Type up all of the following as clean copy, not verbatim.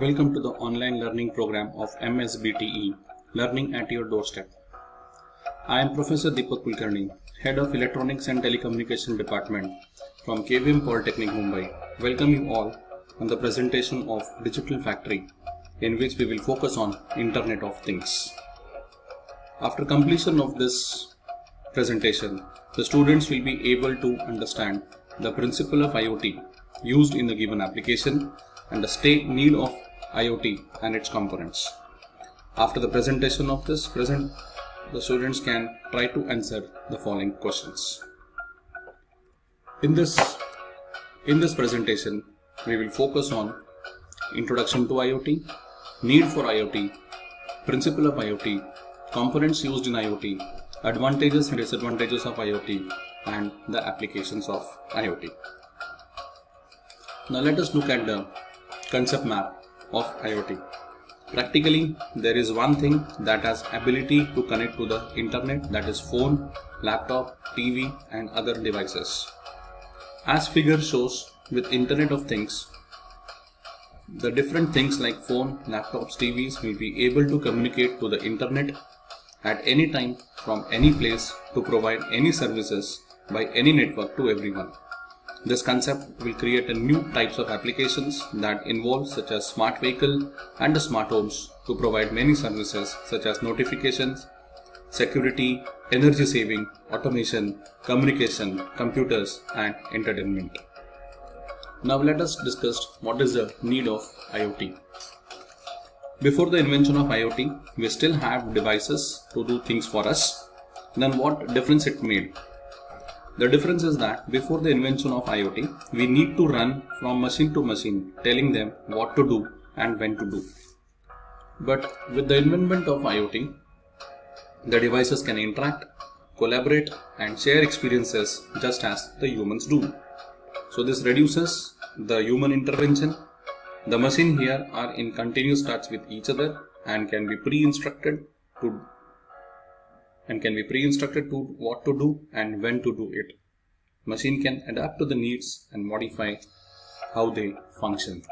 Welcome to the online learning program of MSBTE, Learning at Your Doorstep. I am Professor Deepak Kulkarni, Head of Electronics and Telecommunication Department from KVM Polytechnic, Mumbai. Welcome you all on the presentation of Digital Factory, in which we will focus on Internet of Things. After completion of this presentation, the students will be able to understand the principle of IoT used in the given application and the state need of IoT and its components. After the presentation of this the students can try to answer the following questions. In this presentation, we will focus on introduction to IoT, need for IoT, principle of IoT, components used in IoT, advantages and disadvantages of IoT, and the applications of IoT. Now let us look at the concept map of IoT. Practically, there is one thing that has ability to connect to the internet, that is phone, laptop, TV and other devices. As figure shows, with Internet of Things, the different things like phone, laptops, TVs will be able to communicate to the internet at any time from any place to provide any services by any network to everyone. This concept will create a new types of applications that involve such as smart vehicle and the smart homes to provide many services such as notifications, security, energy saving, automation, communication, computers and entertainment. Now let us discuss what is the need of IoT. Before the invention of IoT, we still have devices to do things for us. Then what difference it made? The difference is that before the invention of IoT, we need to run from machine to machine, telling them what to do and when to do. But with the invention of IoT, the devices can interact, collaborate and share experiences just as the humans do. So this reduces the human intervention. The machine here are in continuous touch with each other and can be pre-instructed to what to do and when to do it. Machine can adapt to the needs and modify how they function.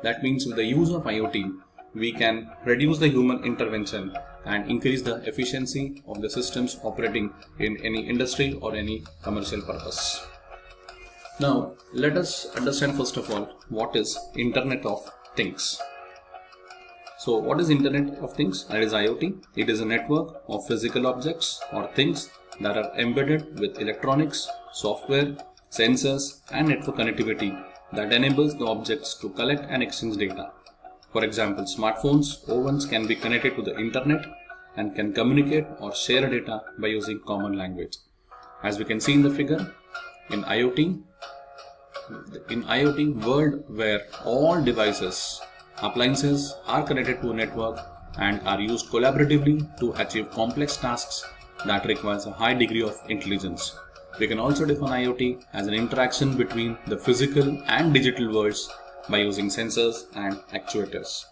That means with the use of IoT, we can reduce the human intervention and increase the efficiency of the systems operating in any industry or any commercial purpose. Now, let us understand first of all what is Internet of Things. So what is Internet of Things? That is IoT. It is a network of physical objects or things that are embedded with electronics, software, sensors and network connectivity that enables the objects to collect and exchange data. For example, smartphones, ovens can be connected to the internet and can communicate or share data by using common language. As we can see in the figure, in IoT world where all devices, appliances are connected to a network and are used collaboratively to achieve complex tasks that requires a high degree of intelligence. We can also define IoT as an interaction between the physical and digital worlds by using sensors and actuators.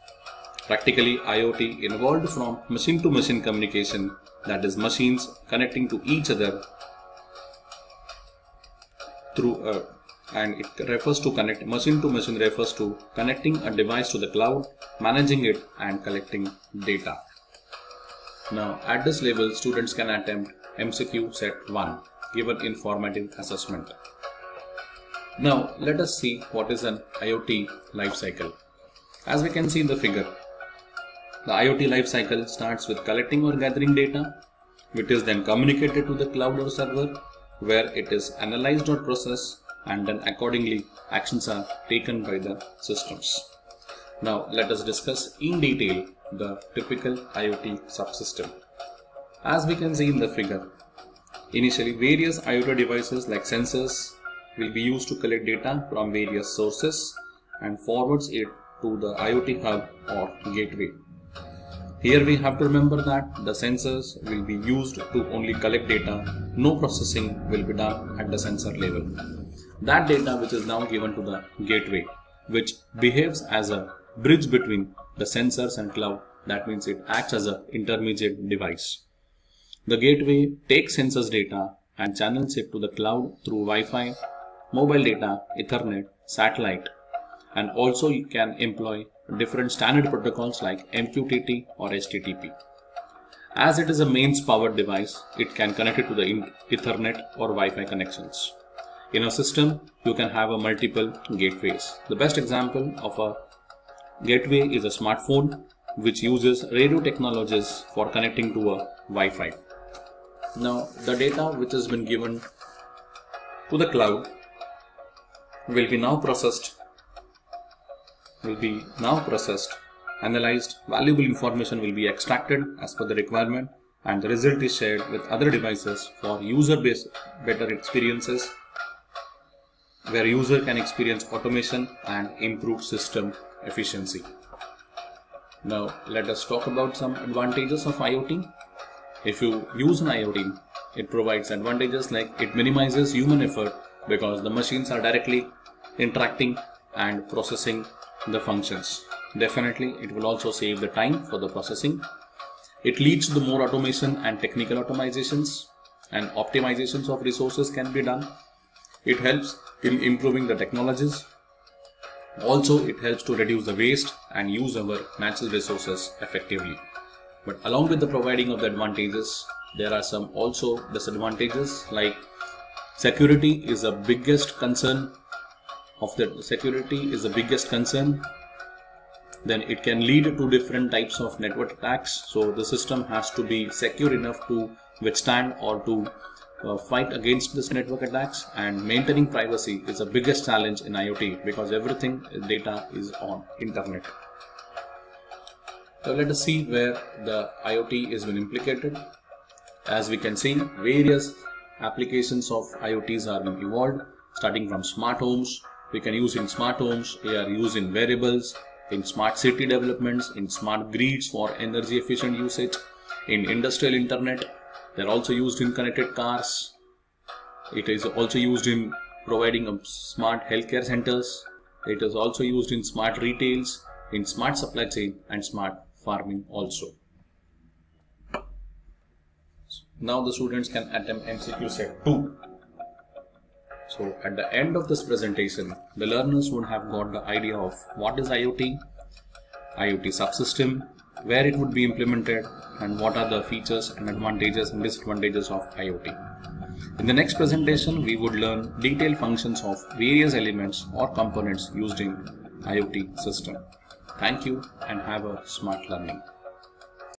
Practically, IoT evolved from machine-to-machine communication, that is machines connecting to each other through and it refers to connect. Machine to machine refers to connecting a device to the cloud, managing it and collecting data. Now at this level, students can attempt MCQ set 1 given informative assessment. Now let us see what is an IoT life cycle. As we can see in the figure, the IoT life cycle starts with collecting or gathering data, which is then communicated to the cloud or server, where it is analyzed or processed, and then accordingly actions are taken by the systems. Now let us discuss in detail the typical IoT subsystem. As we can see in the figure, initially various IoT devices like sensors will be used to collect data from various sources and forwards it to the IoT hub or gateway. Here we have to remember that the sensors will be used to only collect data. No processing will be done at the sensor level. That data which is now given to the gateway, which behaves as a bridge between the sensors and cloud. That means it acts as an intermediate device. The gateway takes sensors data and channels it to the cloud through Wi-Fi, mobile data, Ethernet, satellite, and also you can employ different standard protocols like MQTT or HTTP. As it is a mains powered device, it can connect it to the Ethernet or Wi-Fi connections. In a system, you can have a multiple gateways. The best example of a gateway is a smartphone, which uses radio technologies for connecting to a Wi-Fi. Now, the data which has been given to the cloud will be now processed, analyzed, valuable information will be extracted as per the requirement, and the result is shared with other devices for user-based better experiences, where user can experience automation and improved system efficiency. Now let us talk about some advantages of IoT. If you use an IoT, it provides advantages like it minimizes human effort because the machines are directly interacting and processing the functions. Definitely it will also save the time for the processing. It leads to the more automation and technical optimizations, and optimizations of resources can be done. It helps in improving the technologies. Also, it helps to reduce the waste and use our natural resources effectively. But along with the providing of the advantages, there are some also disadvantages, like security is the biggest concern. Then it can lead to different types of network attacks. So the system has to be secure enough to withstand or to fight against this network attacks, and maintaining privacy is the biggest challenge in IoT because everything data is on internet. So let us see where the IoT is been implicated. As we can see, various applications of IoTs are being evolved, starting from smart homes. We can use in smart homes, they are used in wearables, in smart city developments, in smart grids for energy efficient usage, in industrial internet. They are also used in connected cars. It is also used in providing smart healthcare centers. It is also used in smart retails, in smart supply chain and smart farming also. Now the students can attempt MCQ set 2. So at the end of this presentation, the learners would have got the idea of what is IoT, IoT subsystem, where it would be implemented, and what are the features and advantages and disadvantages of IoT. In the next presentation, we would learn detailed functions of various elements or components used in IoT system. Thank you and have a smart learning.